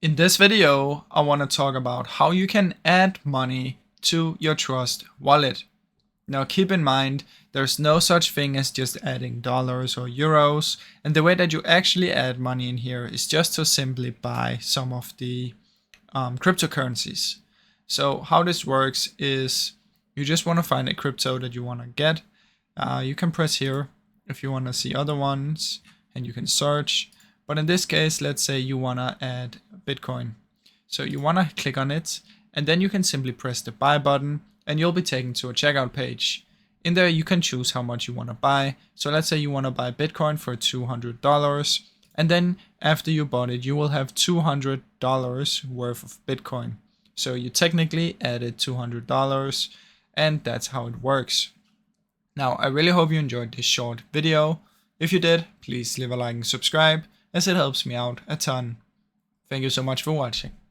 In this video, I want to talk about how you can add money to your Trust wallet. Now keep in mind, there's no such thing as just adding dollars or euros, and the way that you actually add money in here is just to simply buy some of the cryptocurrencies. So how this works is you just want to find a crypto that you want to get. You can press here if you want to see other ones, and you can search. But in this case, let's say you want to add Bitcoin. So you want to click on it, and then you can simply press the buy button, and you'll be taken to a checkout page. In there, you can choose how much you want to buy. So let's say you want to buy Bitcoin for $200. And then after you bought it, you will have $200 worth of Bitcoin. So you technically added $200, and that's how it works. Now, I really hope you enjoyed this short video. If you did, please leave a like and subscribe, as it helps me out a ton. Thank you so much for watching.